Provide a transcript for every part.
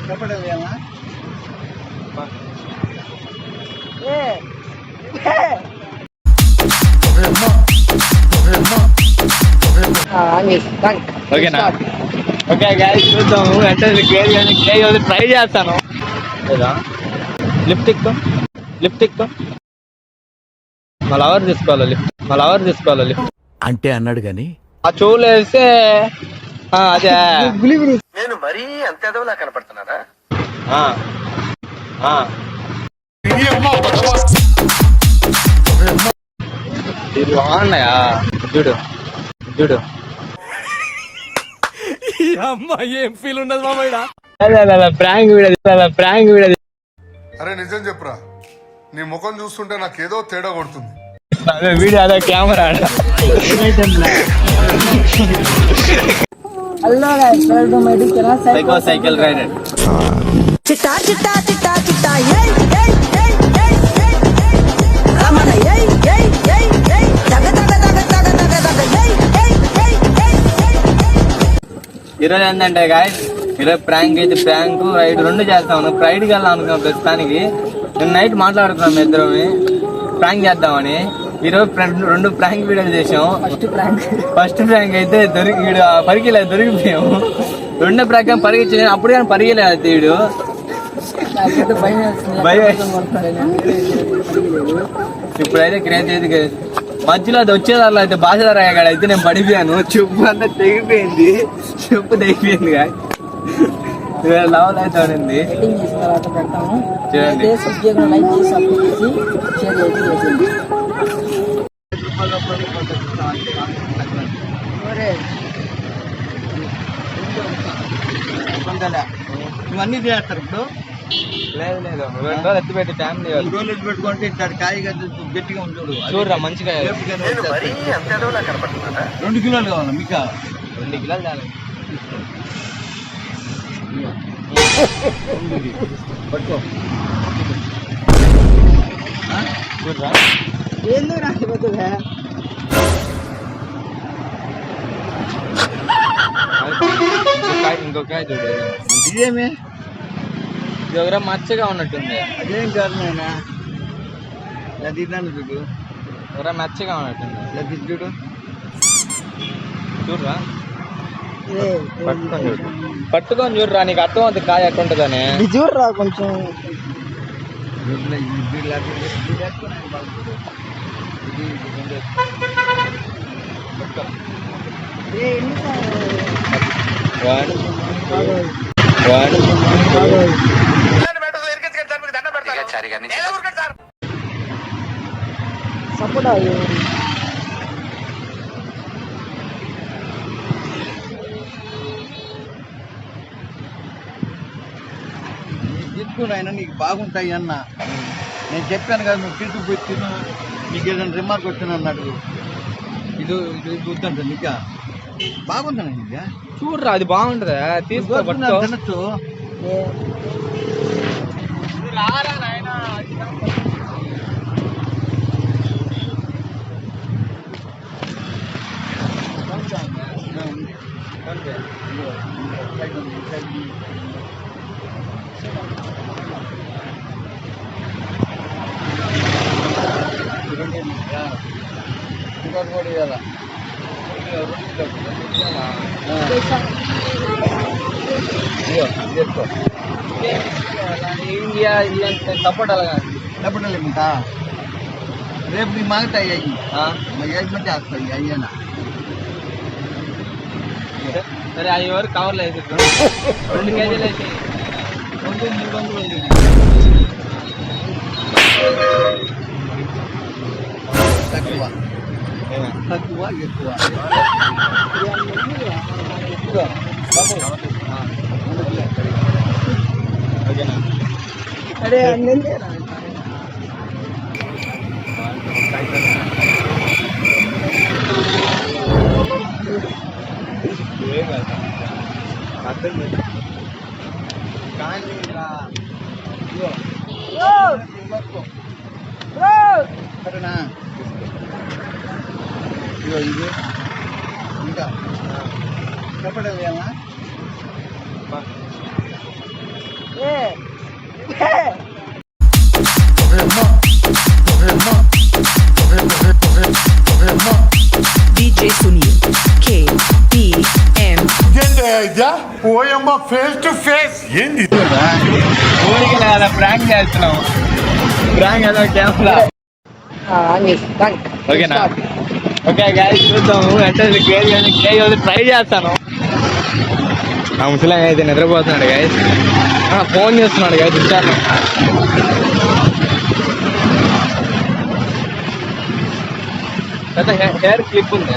చెప్పడం ఏమా ఓకేనా? ఓకే గాయ్స్, చూద్దాము అంటే ట్రై చేస్తాను. లేదా లిఫ్ట్ ఎక్కుతాం మళ్ళీ అవర్ తీసుకోవాలి లిఫ్ట్ అంటే అన్నాడు గాని ఆ చెవులు వేస్తే అదే నేను మరీ అంత ఎదవలా కనపడుతున్నారా? ఇది బాగున్నాయా? చూడు ఏం ఫీల్ ఉండదు మామయ్య. Prank video. అరే నిజం చెప్పురా, నీ ముఖం చూస్తుంటే నాకేదో తేడా కొడుతుంది. అదే వీడియో, అదే కెమెరా. సైకిల్ రైడర్ చిట్టా చిట్టా చిట్టా చిట్టా ఏయ్ ఏయ్ ఏయ్ ఏయ్ ఏయ్ రమణ ఏయ్ ఏయ్ ఏయ్ ఏయ్ దగ దగ దగ దగ దగ దగ ఏయ్ ఏయ్ ఏయ్ ఏయ్ ఈరోజు ఏంటంటే గాయ్స్, ఈరోజు ప్రాంక్ రైడ్ రెండు చేస్తాను. ఫ్రైడ్కి వెళ్ళాం అనుకున్నాం. ప్రస్తుతానికి నేను నైట్ మాట్లాడుకున్నాం ఇద్దరమే ప్రాంక్ చేద్దామని. ఈరోజు రెండు ప్రాంక్ వీడియోలు చేసాం. ఫస్ట్ ప్రాంక్ అయితే దొరికిపోయాము. రెండో ప్రాంక్ పరిగెచ్చాను, అప్పుడు కానీ పరిగెలేదు తీడు. ఇప్పుడైతే క్రేజ్ అయితే మధ్యలో అది వచ్చేదారిలో అయితే భాషదార అయితే నేను పడిపోయాను. చెప్పు అంతా తెగిపోయింది. లవల్ అయితే పడింది. చూడండి ఇవన్నీ చేస్తారు ఇప్పుడు. లేదు 2 రోజులు ఎత్తిపెట్టి ఫ్యామిలీ 2 రోజులు ఎత్తి పెట్టుకుంటే ఇట్లాంటి కాయ గట్టిగా ఉంటాడు. చూడరా మంచిగా 2 కిలోలు కావాలా మీకు? 2 కిలోలు చాలు. పట్టుకో. చూడరా ఎందుకు రాకపోతుందా? ఇంకొక చూడు. ఇదేమే ఎవరో మచ్చగా ఉన్నట్టుంది. అదేం కాదు నాయనా, అది ఇదాన్ని చూడు. ఎవరో మచ్చగా ఉన్నట్టుంది. అది చూడు. చూడరా పట్టుకొని చూడరా, నీకు అర్థం అవుతుంది కాయ ఎట్టుంటుందని. చూడరా కొంచెం. తీసుకున్నాయన నీకు బాగుంటాయి అన్న. నేను చెప్పాను కదా, నువ్వు తీసుకుపోయి తిను, నీకు ఏదైనా రిమార్క్ వచ్చిన అన్నాడు. ఇది వద్దంట నీక బాగుందన్న. నీక చూడరా, అది బాగుంటదా? తినచ్చు. ఇండియా సపోర్ట్ అలాగా సపోర్ట్ ఇంకా రేపు నీ మాగుతాయి అయ్యి మంది వస్తాయి అయ్యనా. సరే అవి వరకు కవర్లు అయితే 2 కేజీలు అయితే 300 తక్కువ ఎక్కువ. ఓకేనా? అరే సరేనా? ఇగో ఇది ఇంకా చెప్పడం ఏమా? DJ Sunil KPM. ఓయమ్మ ఫేస్ టు ఫేస్ ఏంది ఊరికి లేదా ప్రాంక్ చేస్తున్నావు. ప్రాంక్ ఏదో కెమెరా. ఓకేనా? ఓకే గాయస్, చూద్దాము అంటే ట్రై చేస్తాను. ఆ ముసలాం అయితే నిద్రపోతున్నాడు గాయస్. ఫోన్ చేస్తున్నాడు గాయస్. ఇచ్చాను హెయిర్ క్లిప్ ఉంది,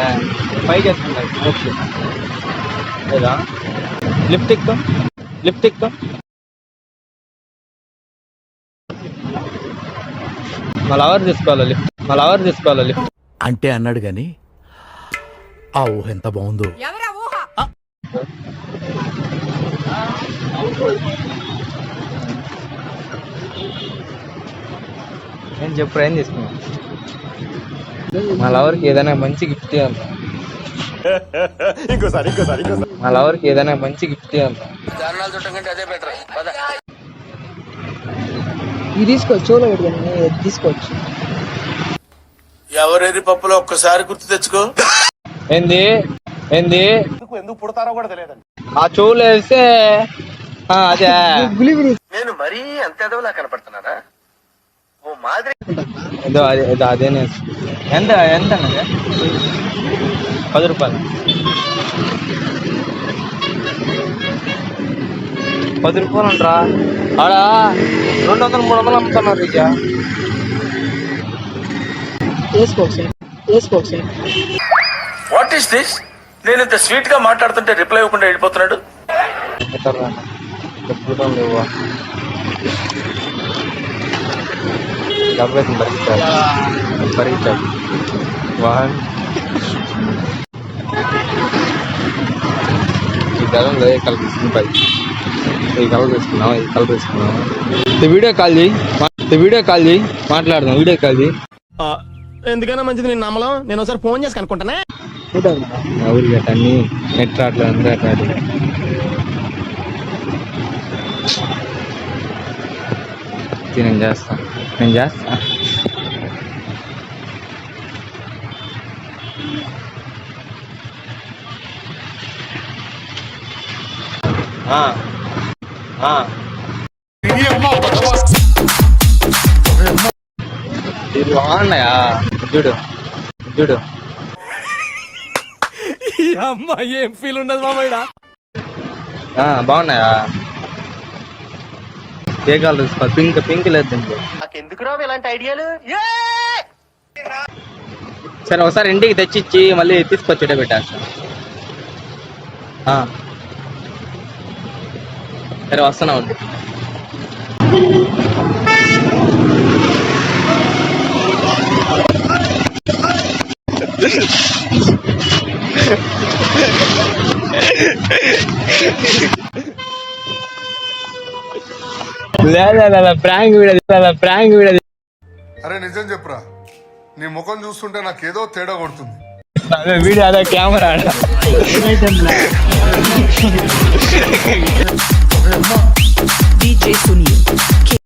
పైకి వేసుకుంటాను లేదా లిప్టిక్ మళ్ళీ అవర్ తీసుకోవాలి లిఫ్ట్ అంటే అన్నాడు గాని ఆ ఊహ ఎంత బాగుందో. నేను చెప్పు ఏం తీసుకున్నాను. మా లవర్కి ఏదైనా మంచి గిఫ్ట్ ఇవ్వాలి. మా లవర్కి ఏదైనా మంచి గిఫ్ట్ ఇవ్వాలి. దారుణాలు చుట్టం కంటే అదే బెటర్. ఇది తీసుకోవచ్చు, చెవులో పెట్టుకొని తీసుకోవచ్చు. ఎవరేది పప్పులో ఒక్కసారి గుర్తు తెచ్చుకో. ఏంది ఎందుకు పుడతారో కూడా తెలియదండి. ఆ చెవులు వేస్తే అదే నేను మరీ అంత ఎదవలా కనపడుతున్నారా? ఓ మాదిరి ఏదో అదేనే. ఎంత అన్నది? 10 రూపాయలు. 10 రూపాయలు అంటారా? ఆడ 200-300 అమ్ముతున్నారు. ఇక వేసుకోవచ్చు. What is this? నేను ఇంత స్వీట్ గా మాట్లాడుతుంటే రిప్లై ఇవ్వకుండా వెళ్ళిపోతున్నాడు. లేవా? డబ్బులు పరిగించాలి. ఈ కలర్లో ఏ కలర్ తీసుకుంటాయి? ఈ కలర్ తీసుకున్నాం. వీడియో కాల్ చేయి మాట్లాడదాం. వీడియో కాల్ చేయి. ఎందుకైనా మంచిది నేను నమ్మలం. నేను ఒకసారి ఫోన్ చేసి కనుక్కుంటానే. ఊరి గట్టన్ని నెట్ రావట్లేదు, అందరూ రావట్లేదు. నేను చేస్తా. ఇది బాగున్నాయా? చూడు ఈ అమ్మ ఏం ఫీల్ ఉండదు మామయ్య. బాగున్నాయా? ఏ కలర్ తీసుకోవాలి? పింక్ లేదు దీంట్లో. నాకెందుకు రావు ఇలాంటి ఐడియాలు? సరే ఒకసారి ఇంటికి తెచ్చిచ్చి మళ్ళీ తీసుకొచ్చేటే పెట్టేస్తా. సరే వస్తున్నా ఉంది. లేదా ప్రాంక్ వీడియో. అరే నిజం చెప్పురా, నీ ముఖం చూస్తుంటే నాకేదో తేడా కొడుతుంది. వీడియో అదే కెమెరా. DJ Sunil